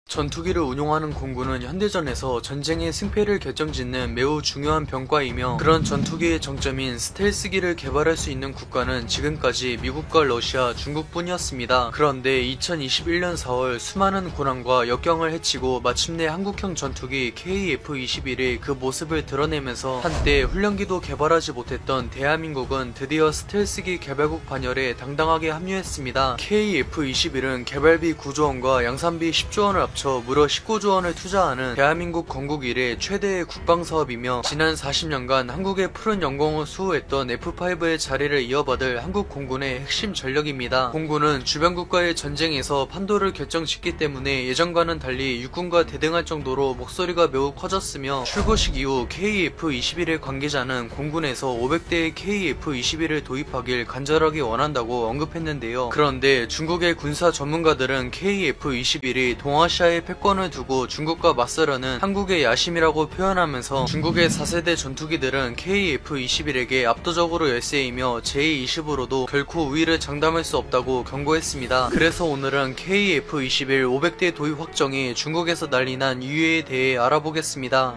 전투기를 운용하는 공군은 현대전에서 전쟁의 승패를 결정짓는 매우 중요한 병과이며, 그런 전투기의 정점인 스텔스기를 개발할 수 있는 국가는 지금까지 미국과 러시아, 중국뿐이었습니다. 그런데 2021년 4월 수많은 고난과 역경을 헤치고 마침내 한국형 전투기 KF-21이 그 모습을 드러내면서 한때 훈련기도 개발하지 못했던 대한민국은 드디어 스텔스기 개발국 반열에 당당하게 합류했습니다. KF-21은 개발비 9조 원과 양산비 10조 원을 합쳐 무려 19조 원을 투자하는 대한민국 건국 이래 최대의 국방사업이며, 지난 40년간 한국의 푸른 영광을 수호했던 F5의 자리를 이어받을 한국 공군의 핵심 전력입니다. 공군은 주변국과의 전쟁에서 판도를 결정짓기 때문에 예전과는 달리 육군과 대등할 정도로 목소리가 매우 커졌으며, 출고식 이후 KF-21의 관계자는 공군에서 500대의 KF-21을 도입하길 간절하게 원한다고 언급했는데요. 그런데 중국의 군사 전문가들은 KF-21이 동아시아의 패권을 두고 중국과 맞서려는 한국의 야심이라고 표현하면서, 중국의 4세대 전투기들은 KF-21에게 압도적으로 열세이며 제20으로도 결코 우위를 장담할 수 없다고 경고했습니다. 그래서 오늘은 KF-21 500대 도입 확정이 중국에서 난리난 이유에 대해 알아보겠습니다.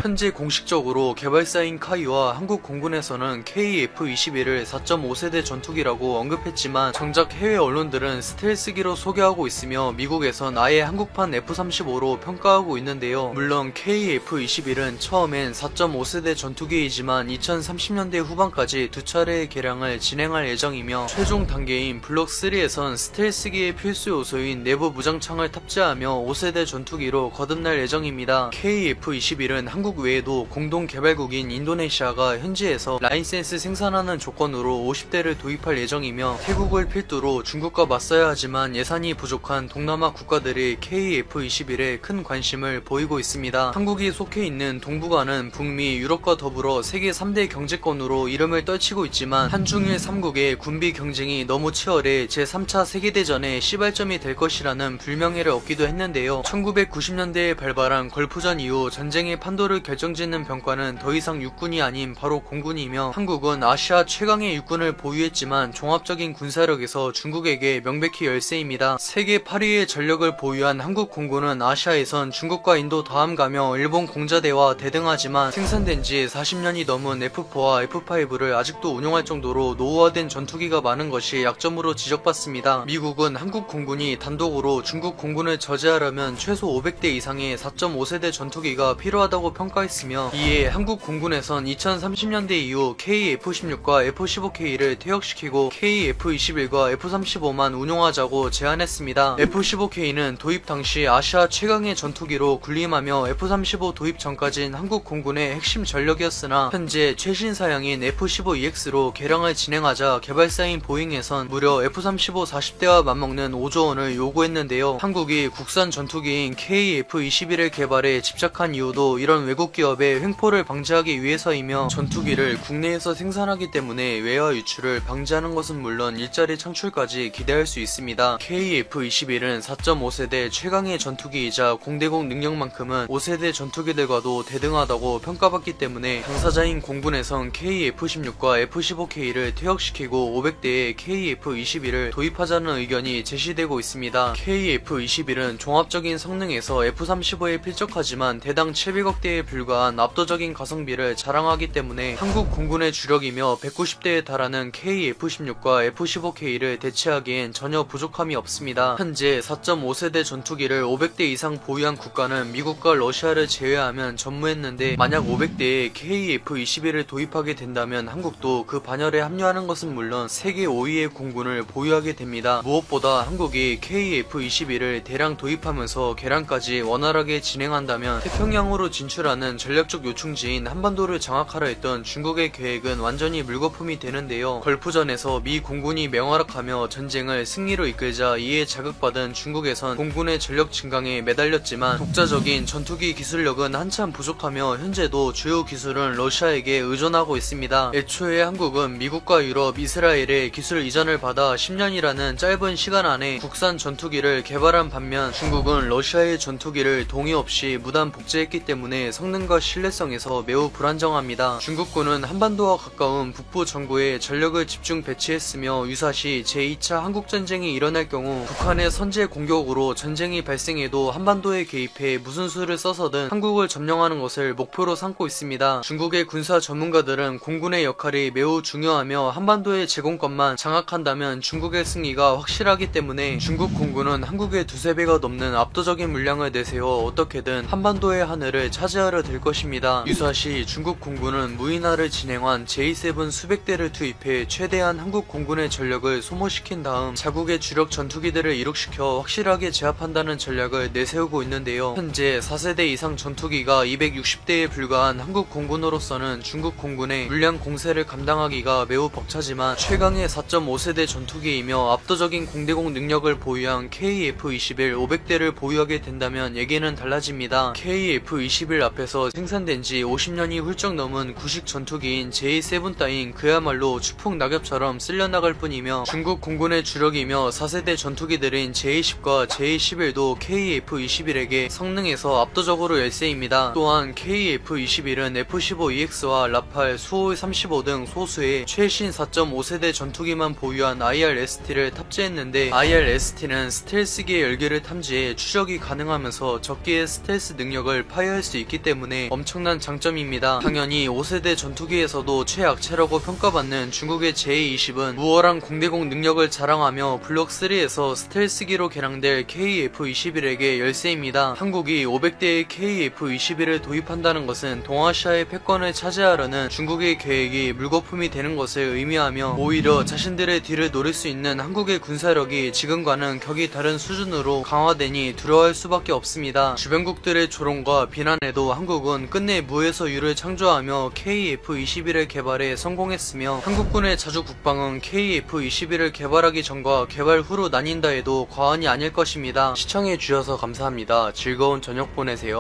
현재 공식적으로 개발사인 카이와 한국 공군에서는 KF-21을 4.5세대 전투기라고 언급했지만, 정작 해외 언론들은 스텔스기로 소개하고 있으며 미국에선 아예 한국판 F-35로 평가하고 있는데요. 물론 KF-21은 처음엔 4.5세대 전투기이지만 2030년대 후반까지 두 차례의 개량을 진행할 예정이며, 최종 단계인 블록3에선 스텔스기의 필수 요소인 내부 무장창을 탑재하며 5세대 전투기로 거듭날 예정입니다. KF-21은 한국 외에도 공동 개발국인 인도네시아가 현지에서 라이센스 생산하는 조건으로 50대를 도입할 예정이며, 태국을 필두로 중국과 맞서야 하지만 예산이 부족한 동남아 국가들이 KF-21에 큰 관심을 보이고 있습니다. 한국이 속해 있는 동북아는 북미, 유럽과 더불어 세계 3대 경제권으로 이름을 떨치고 있지만, 한중일 3국의 군비 경쟁이 너무 치열해 제3차 세계대전의 시발점이 될 것이라는 불명예를 얻기도 했는데요. 1990년대에 발발한 걸프전 이후 전쟁의 판도를 결정짓는 병과는 더 이상 육군이 아닌 바로 공군이며, 한국은 아시아 최강의 육군을 보유했지만 종합적인 군사력에서 중국에게 명백히 열세입니다. 세계 8위의 전력을 보유한 한국 공군은 아시아에선 중국과 인도 다음가며 일본 공자대와 대등하지만, 생산된 지 40년이 넘은 F4와 F5를 아직도 운용할 정도로 노후화된 전투기가 많은 것이 약점으로 지적받습니다. 미국은 한국 공군이 단독으로 중국 공군을 저지하려면 최소 500대 이상의 4.5세대 전투기가 필요하다고 평가했으며, 이에 한국 공군에선 2030년대 이후 KF-16과 F-15K를 퇴역시키고 KF-21과 F-35만 운용하자고 제안했습니다. F-15K는 도입 당시 아시아 최강의 전투기로 군림하며 F-35 도입 전까진 한국 공군의 핵심 전력이었으나, 현재 최신 사양인 F-15EX로 개량을 진행하자 개발사인 보잉에선 무려 F-35 40대와 맞먹는 5조 원을 요구했는데요. 한국이 국산 전투기인 KF-21을 개발에 집착한 이유도 이런 외국 기업의 횡포를 방지하기 위해서이며, 전투기를 국내에서 생산하기 때문에 외화 유출을 방지하는 것은 물론 일자리 창출까지 기대할 수 있습니다. KF-21은 4.5세대 최강의 전투기이자 공대공 능력만큼은 5세대 전투기들과도 대등하다고 평가받기 때문에, 당사자인 공군에선 KF-16과 F-15K를 퇴역시키고 500대의 KF-21을 도입하자는 의견이 제시되고 있습니다. KF-21은 종합적인 성능에서 F-35에 필적하지만 대당 700억대에 불과한 압도적인 가성비를 자랑하기 때문에 한국 공군의 주력이며 190대에 달하는 KF-16과 F-15K를 대체하기엔 전혀 부족함이 없습니다. 현재 4.5세대 전투기를 500대 이상 보유한 국가는 미국과 러시아를 제외하면 전무했는데, 만약 500대의 KF-21을 도입하게 된다면 한국도 그 반열에 합류하는 것은 물론 세계 5위의 공군을 보유하게 됩니다. 무엇보다 한국이 KF-21을 대량 도입하면서 개량까지 원활하게 진행한다면 태평양으로 진출하는 전략적 요충지인 한반도를 장악하려 했던 중국의 계획은 완전히 물거품이 되는데요. 걸프전에서 미 공군이 명활약하며 전쟁을 승리로 이끌자 이에 자극받은 중국에선 공군의 전력 증강에 매달렸지만, 독자적인 전투기 기술력은 한참 부족하며 현재도 주요 기술은 러시아에게 의존하고 있습니다. 애초에 한국은 미국과 유럽, 이스라엘의 기술 이전을 받아 10년이라는 짧은 시간 안에 국산 전투기를 개발한 반면, 중국은 러시아의 전투기를 동의 없이 무단 복제했기 때문에 성능 성능과 신뢰성에서 매우 불안정합니다. 중국군은 한반도와 가까운 북부 정부에 전력을 집중 배치했으며 유사시 제2차 한국전쟁이 일어날 경우 북한의 선제 공격으로 전쟁이 발생해도 한반도에 개입해 무슨 수를 써서든 한국을 점령하는 것을 목표로 삼고 있습니다. 중국의 군사 전문가들은 공군의 역할이 매우 중요하며 한반도의 제공권만 장악한다면 중국의 승리가 확실하기 때문에 중국 공군은 한국의 두세 배가 넘는 압도적인 물량을 내세워 어떻게든 한반도의 하늘을 차지하려 될 것입니다. 유사시 중국 공군은 무인화를 진행한 J7 수백 대를 투입해 최대한 한국 공군의 전력을 소모시킨 다음 자국의 주력 전투기들을 이룩시켜 확실하게 제압한다는 전략을 내세우고 있는데요. 현재 4세대 이상 전투기가 260대에 불과한 한국 공군으로서는 중국 공군의 물량 공세를 감당하기가 매우 벅차지만 최강의 4.5세대 전투기이며 압도적인 공대공 능력을 보유한 KF-21 500대를 보유하게 된다면 얘기는 달라집니다. KF-21 앞에서 생산된 지 50년이 훌쩍 넘은 구식 전투기인 J7 따윈 그야말로 추풍 낙엽처럼 쓸려나갈 뿐이며 중국 공군의 주력이며 4세대 전투기들인 J10과 J11도 KF-21에게 성능에서 압도적으로 열세입니다. 또한 KF-21은 F-15EX와 라팔, 수호-35 등 소수의 최신 4.5세대 전투기만 보유한 IR-ST를 탑재했는데 IR-ST는 스텔스기의 열기를 탐지해 추적이 가능하면서 적기의 스텔스 능력을 파괴할 수 있기 때문에 엄청난 장점입니다. 당연히 5세대 전투기에서도 최악체라고 평가받는 중국의 J-20은 우월한 공대공 능력을 자랑하며 블록3에서 스텔스기로 개량될 KF-21에게 열세입니다. 한국이 500대의 KF-21을 도입한다는 것은 동아시아의 패권을 차지하려는 중국의 계획이 물거품이 되는 것을 의미하며 오히려 자신들의 뒤를 노릴 수 있는 한국의 군사력이 지금과는 격이 다른 수준으로 강화되니 두려워할 수밖에 없습니다. 주변국들의 조롱과 비난에도 한국은 끝내 무에서 유를 창조하며 KF-21을 개발에 성공했으며 한국군의 자주 국방은 KF-21을 개발하기 전과 개발 후로 나뉜다 해도 과언이 아닐 것입니다. 시청해주셔서 감사합니다. 즐거운 저녁 보내세요.